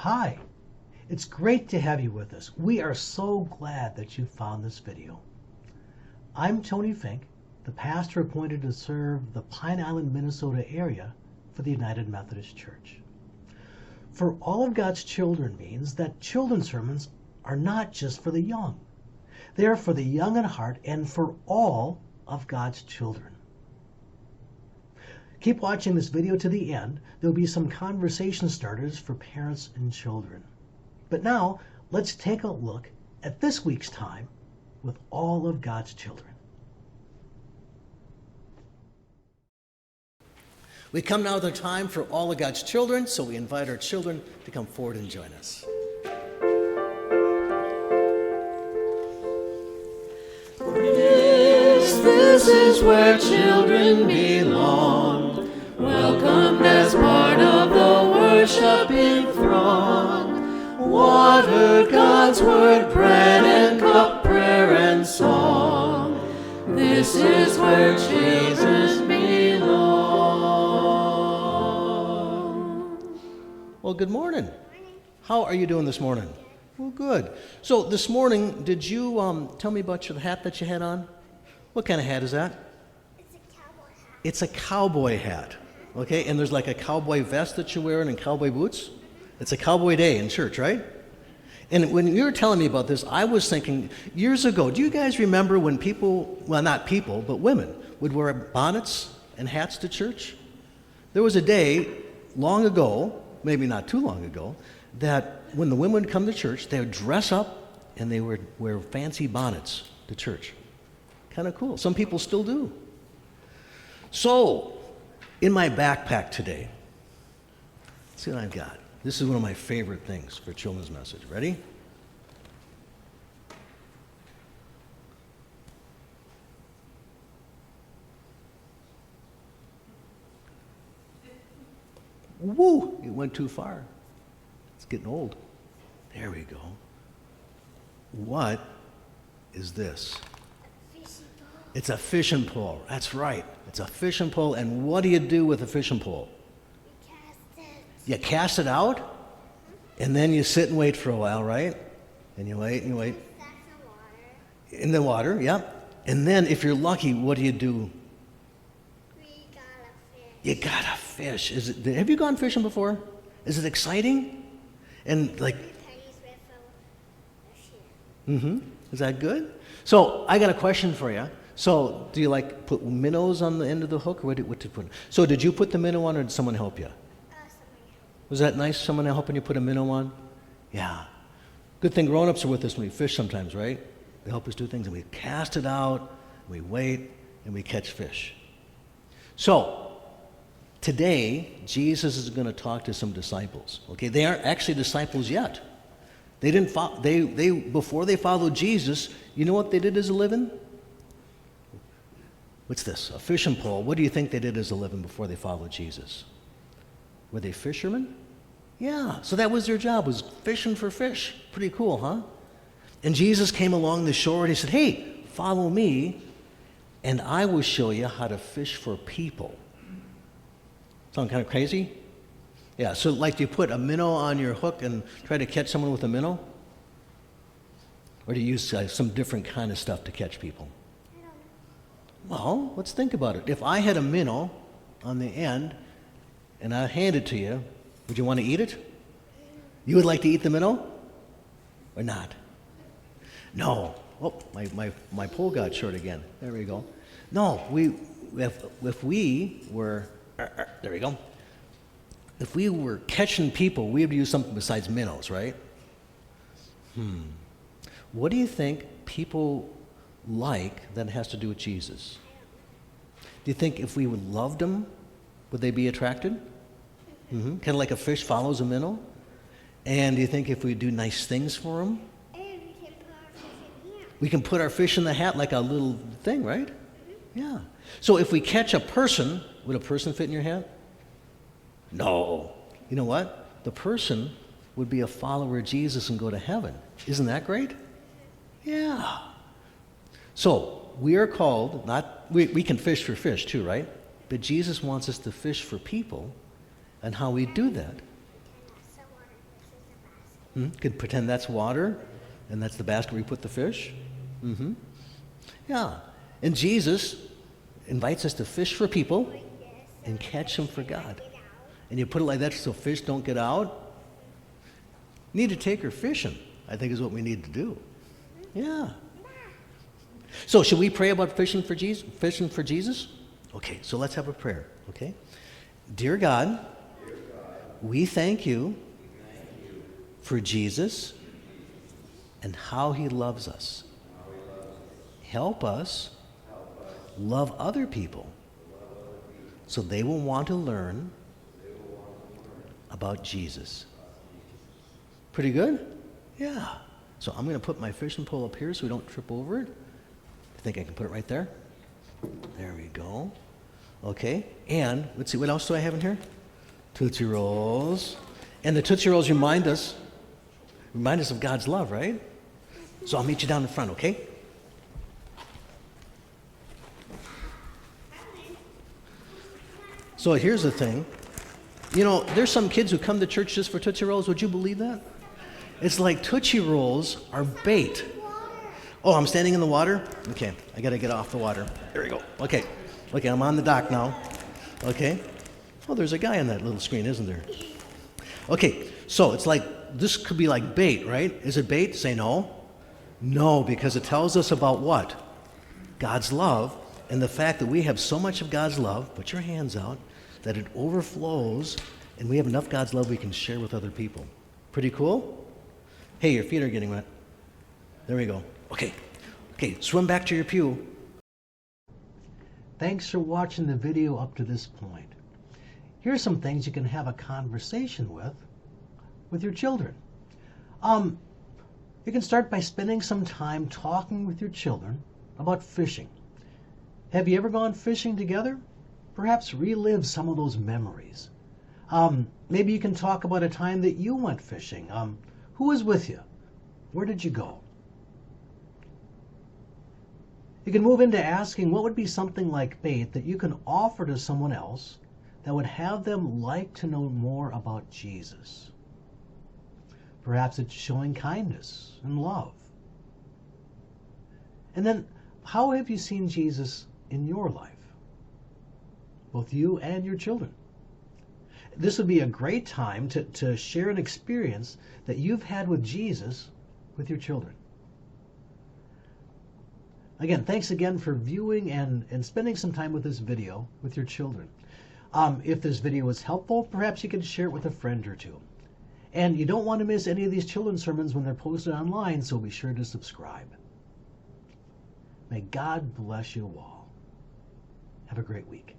Hi, it's great to have you with us. We are so glad that you found this video. I'm Tony Fink, the pastor appointed to serve the Pine Island, Minnesota area for the United Methodist Church. For all of God's children means that children's sermons are not just for the young. They are for the young at heart and for all of God's children. Keep watching this video to the end. There'll be some conversation starters for parents and children. But now, let's take a look at this week's time with all of God's children. We come now to the time for all of God's children, so we invite our children to come forward and join us. This is where children belong, welcomed as part of the worshiping throng. Water, God's word, bread and cup, prayer and song. This is where Jesus belongs. Well, good morning. How are you doing this morning? Well, good. So this morning, did you tell me about your hat that you had on? What kind of hat is that? It's a cowboy hat. It's a cowboy hat. Okay, and there's like a cowboy vest that you're wearing and cowboy boots. It's a cowboy day in church, right? And when you were telling me about this, I was thinking, years ago, do you guys remember when people, well, not people, but women, would wear bonnets and hats to church? There was a day long ago, maybe not too long ago, that when the women would come to church, they would dress up and they would wear fancy bonnets to church. Kind of cool. Some people still do. So, in my backpack today, let's see what I've got. This is one of my favorite things for children's message. Ready? Woo! It went too far. It's getting old. There we go. What is this? It's a fishing pole. That's right. It's a fishing pole. And what do you do with a fishing pole? We cast it. You cast it out, and then you sit and wait for a while, right? And you wait and you wait. That's the water. In the water, yep. And then if you're lucky, what do? We got a fish. You got a fish. Have you gone fishing before? Is it exciting? And like, Pennies with a fish. is that good? So I got a question for you. So do you like put minnows on the end of the hook, or what did you put? So did you put the minnow on, or did someone help you? Somebody Was that nice, someone helping you put a minnow on? Yeah. Good thing grown-ups are with us when we fish sometimes, right? They help us do things, and we cast it out, we wait, and we catch fish. So today, Jesus is going to talk to some disciples. Okay, they aren't actually disciples yet. They didn't. Before they followed Jesus, you know what they did as a living? What's this? A fishing pole. What do you think they did as a living before they followed Jesus? Were they fishermen? Yeah. So that was their job, was fishing for fish. Pretty cool, huh? And Jesus came along the shore and he said, "Hey, follow me, and I will show you how to fish for people." Sound kind of crazy? Yeah, so like, do you put a minnow on your hook and try to catch someone with a minnow? Or do you use some different kind of stuff to catch people? Well, let's think about it. If I had a minnow on the end and I hand it to you, would you want to eat it? You would like to eat the minnow? Or not? No. Oh, my pole got short again. There we go. No, if we were, there we go. If we were catching people, we would use something besides minnows, right? What do you think people like that has to do with Jesus? Do you think if we would loved them, would they be attracted? Kind of like a fish follows a minnow? And do you think if we do nice things for them, And we can put our fish in here. we can put our fish in the hat like a little thing, right? Yeah. So if we catch a person, would a person fit in your hat? No. You know what? The person would be a follower of Jesus and go to heaven. Isn't that great? Yeah. So we are called, we can fish for fish too, right? But Jesus wants us to fish for people, and how we do that. Could pretend that's water, and that's the basket where you put the fish. Yeah. And Jesus invites us to fish for people and catch them for God. And you put it like that so fish don't get out. Need to take her fishing, I think is what we need to do. Yeah. So should we pray about fishing for Jesus? Okay, so let's have a prayer, okay? Dear God, we thank you for Jesus and how he loves us. Help us love other people so they will want to learn about Jesus. Pretty good? Yeah. So I'm going to put my fishing pole up here so we don't trip over it. I think I can put it right there. There we go. Okay. And let's see, what else do I have in here? Tootsie Rolls. And the Tootsie Rolls remind us of God's love, right? So I'll meet you down in front, okay? So here's the thing. You know, there's some kids who come to church just for Tootsie Rolls. Would you believe that? It's like Tootsie Rolls are bait. Oh, I'm standing in the water? Okay, I got to get off the water. There we go. Okay, I'm on the dock now. Okay. Oh, there's a guy on that little screen, isn't there? Okay, so it's like, this could be like bait, right? Is it bait? Say no. No, because it tells us about what? God's love, and the fact that we have so much of God's love, put your hands out, that it overflows, and we have enough God's love we can share with other people. Pretty cool? Hey, your feet are getting wet. There we go. Okay, swim back to your pew. Thanks for watching the video up to this point. Here's some things you can have a conversation with your children. You can start by spending some time talking with your children about fishing. Have you ever gone fishing together? Perhaps relive some of those memories. Maybe you can talk about a time that you went fishing. Who was with you? Where did you go? You can move into asking what would be something like bait that you can offer to someone else that would have them like to know more about Jesus. Perhaps it's showing kindness and love. And then, how have you seen Jesus in your life? Both you and your children. This would be a great time to share an experience that you've had with Jesus with your children. Again, thanks again for viewing and spending some time with this video with your children. If this video was helpful, perhaps you can share it with a friend or two. And you don't want to miss any of these children's sermons when they're posted online, so be sure to subscribe. May God bless you all. Have a great week.